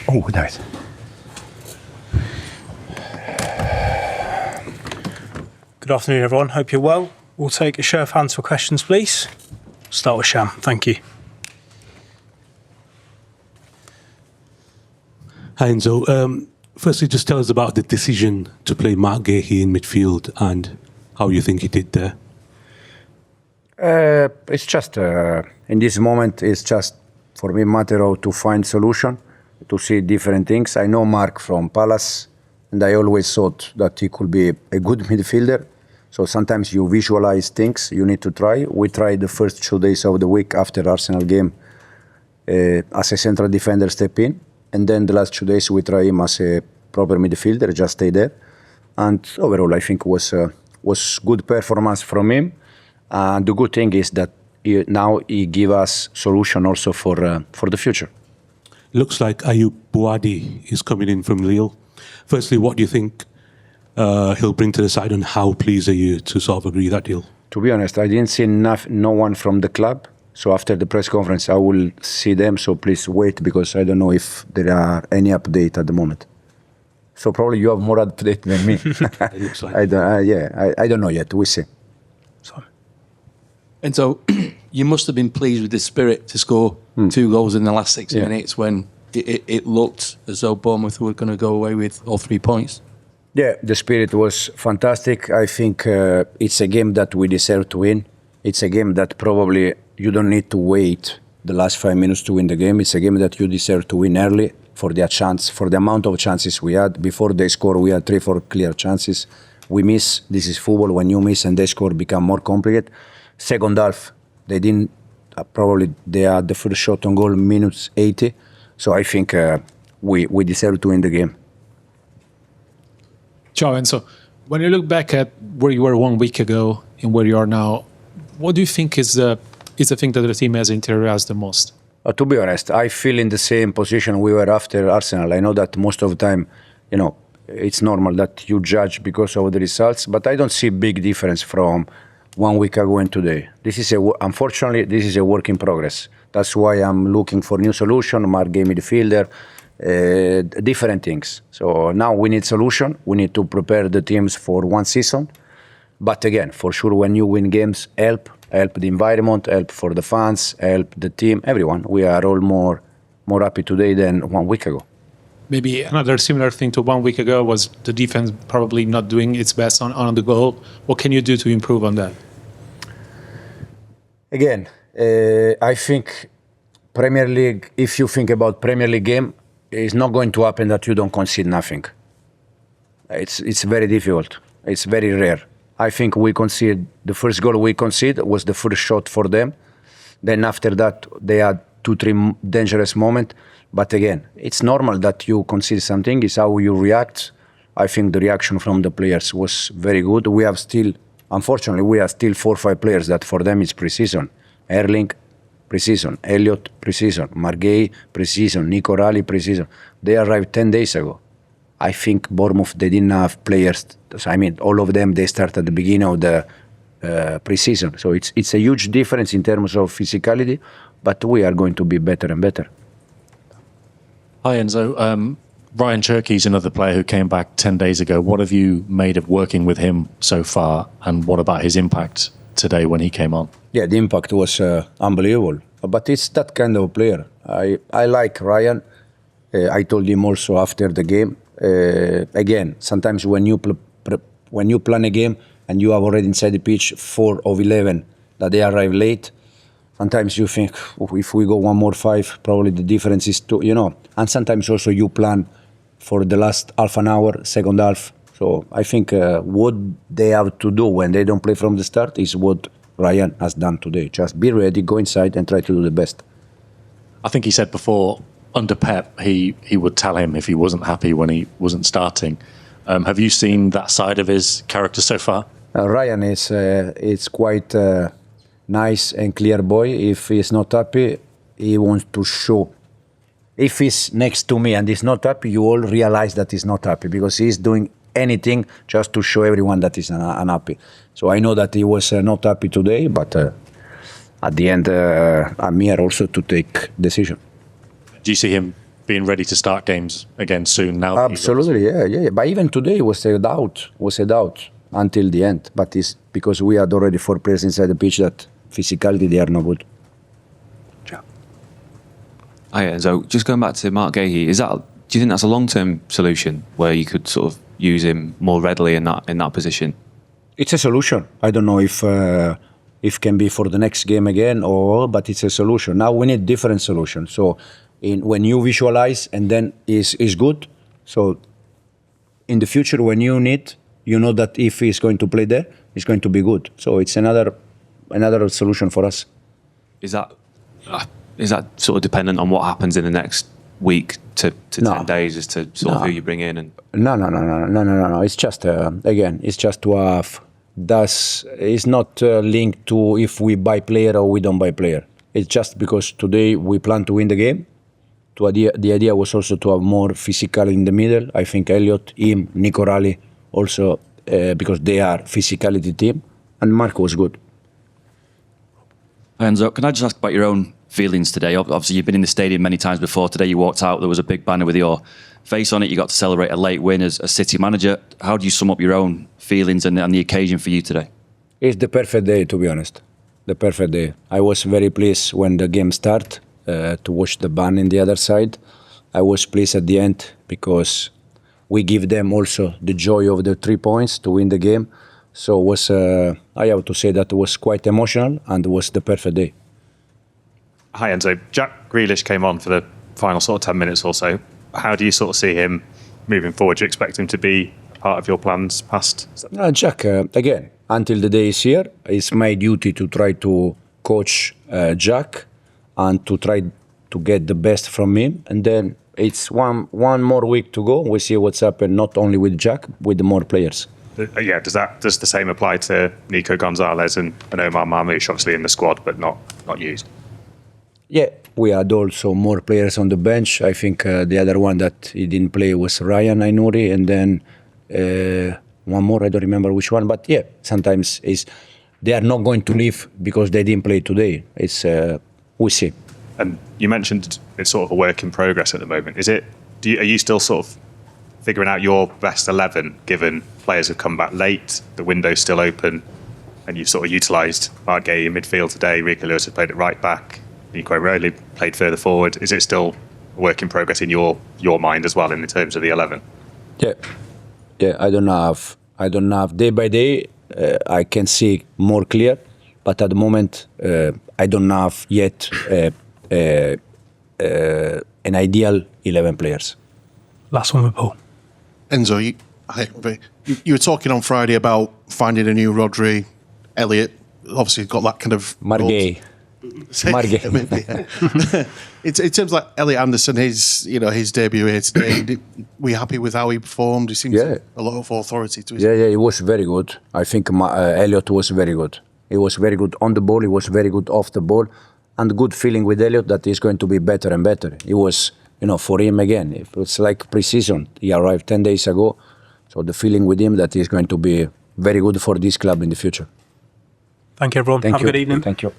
Oh, David. Good afternoon, everyone. Hope you're well. We'll take a show of hands for questions, please. Start with Sham. Thank you. Hi, Enzo. Firstly, just tell us about the decision to play Marc Guéhi in midfield and how you think he did there. It's just, in this moment, it's just, for me, matter of to find solution, to see different things. I know Marc from Palace, and I always thought that he could be a good midfielder. So sometimes you visualize things you need to try. We tried the first 2 days of the week after Arsenal game as a central defender step in. And then the last 2 days we try him as a proper midfielder, just stay there. And overall, I think was good performance from him. And the good thing is that now he give us solution also for the future. Looks like Ayyoub Bouaddi is coming in from Lille. Firstly, what do you think he'll bring to the side, and how pleased are you to sort of agree that deal? To be honest, I didn't see no one from the club. So after the press conference, I will see them. So please wait, because I don't know if there are any update at the moment. So probably you have more update than me. It looks like. I don't know yet. We'll see. Sorry. And so you must have been pleased with the spirit to score 2 goals in the last 6 minutes when it looked as though Bournemouth were going to go away with all 3 points. Yeah, the spirit was fantastic. I think it's a game that we deserve to win. It's a game that probably you don't need to wait the last 5 minutes to win the game. It's a game that you deserve to win early for their chance, for the amount of chances we had. Before they score, we had 3-4 clear chances. We miss. This is football. When you miss and they score, become more complicated. Second half, they didn't. Probably they had the first shot on goal minutes 80. So I think we deserve to win the game. Ciao, Enzo. When you look back at where you were 1 week ago and where you are now, what do you think is the thing that the team has interiorized the most? To be honest, I feel in the same position we were after Arsenal. I know that most of the time, it's normal that you judge because of the results, but I don't see big difference from 1 week ago and today. Unfortunately, this is a work in progress. That's why I'm looking for new solution, Marc Guéhi midfielder, different things. So now we need solution. We need to prepare the teams for 1 season. But again, for sure, when you win games, help the environment, help for the fans, help the team, everyone. We are all more happy today than 1 week ago. Maybe another similar thing to 1 week ago was the defense probably not doing its best on the goal. What can you do to improve on that? Again, I think Premier League, if you think about Premier League game, it's not going to happen that you don't concede nothing. It's very difficult. It's very rare. I think we conceded, the first goal we conceded was the first shot for them. Then after that, they had 2-3 dangerous moments. But again, it's normal that you concede something. It's how you react. I think the reaction from the players was very good. We have still, unfortunately, 4 or 5 players that for them it's pre-season. Erling, pre-season. Elliot, pre-season. Marc Guéhi, pre-season. Nico, pre-season. They arrived 10 days ago. I think Bournemouth, they didn't have players. I mean, all of them, they start at the beginning of the pre-season. So it's a huge difference in terms of physicality, but we are going to be better and better. Hi, Enzo. Rayan Cherki is another player who came back 10 days ago. What have you made of working with him so far, and what about his impact today when he came on? Yeah, the impact was unbelievable. But it's that kind of player. I like Rayan. I told him also after the game. Again, sometimes when you plan a game and you have already inside the pitch 4 of 11 that they arrive late, sometimes you think, if we go 1 more 5, probably the difference is 2, And sometimes also you plan for the last half an hour, second half. So I think what they have to do when they don't play from the start is what Rayan has done today. Just be ready, go inside and try to do the best. I think he said before, under Pep, he would tell him if he wasn't happy when he wasn't starting. Have you seen that side of his character so far? Rayan is quite nice and clear boy. If he's not happy, he wants to show. If he's next to me and he's not happy, you all realize that he's not happy because he's doing anything just to show everyone that he's unhappy. So I know that he was not happy today, but at the end, I'm here also to take decision. Do you see him being ready to start games again soon now? Absolutely, yeah. But even today was a doubt until the end. But it's because we had already 4 players inside the pitch that physicality, they are no good. Hi, Enzo. Just going back to Marc Guéhi, do you think that's a long-term solution where you could sort of use him more readily in that position? It's a solution. I don't know if can be for the next game again but it's a solution. Now we need different solutions. So when you visualize and then is good. So in the future when you need, you know that if he's going to play there, it's going to be good. So it's another solution for us. Is that sort of dependent on what happens in the next week to 10 days as to sort of who you bring in? And No. It's just again, it's just to have. It's not linked to if we buy player or we don't buy player. It's just because today we plan to win the game. The idea was also to have more physical in the middle. I think Elliot, him, Nico Rally also because they are physicality team, and Marco was good. Enzo, can I just ask about your own feelings today? Obviously, you've been in the stadium many times before. Today, you walked out. There was a big banner with your face on it. You got to celebrate a late win as a City manager. How do you sum up your own feelings and the occasion for you today? It's the perfect day, to be honest. The perfect day. I was very pleased when the game started to watch the ban in the other side. I was pleased at the end because we give them also the joy of the 3 points to win the game. So it was, I have to say that it was quite emotional and it was the perfect day. Hi Enzo, Jack Grealish came on for the final sort of 10 minutes or so. How do you sort of see him moving forward? Do you expect him to be part of your plans past? Jack, again, until the day is here, it's my duty to try to coach Jack and to try to get the best from him. And then it's one more week to go. We see what's happened, not only with Jack, with the more players. Yeah, does the same apply to Nico, González and Omar, Marmoush, obviously in the squad, but not used? Yeah, we had also more players on the bench. I think the other one that he didn't play was Rayan Cherki, and then one more, I don't remember which one. But yeah, sometimes they are not going to leave because they didn't play today. We see. And you mentioned it's sort of a work in progress at the moment. Are you still sort of figuring out your best 11, given players have come back late, the window's still open, and you've sort of utilised Marc Guéhi in midfield today, Grealish has played at right back, Nico rarely played further forward. Is it still a work in progress in your mind as well in terms of the 11? Yeah. I don't have day by day. I can see more clear, but at the moment I don't have yet an ideal 11 players. Last one with Paul. Enzo, you were talking on Friday about finding a new Rodri, Elliot. Obviously, got that kind of Marc Guéhi. In terms like Elliot Anderson, his debut here today. Were you happy with how he performed? He seems a lot of authority to his. Yeah, he was very good. I think Elliot was very good. He was very good on the ball. He was very good off the ball, and good feeling with Elliot that he's going to be better and better. He was, for him again. It was like pre-season. He arrived 10 days ago, so the feeling with him that he's going to be very good for this club in the future. Thank you, everyone. Have a good evening. Thank you.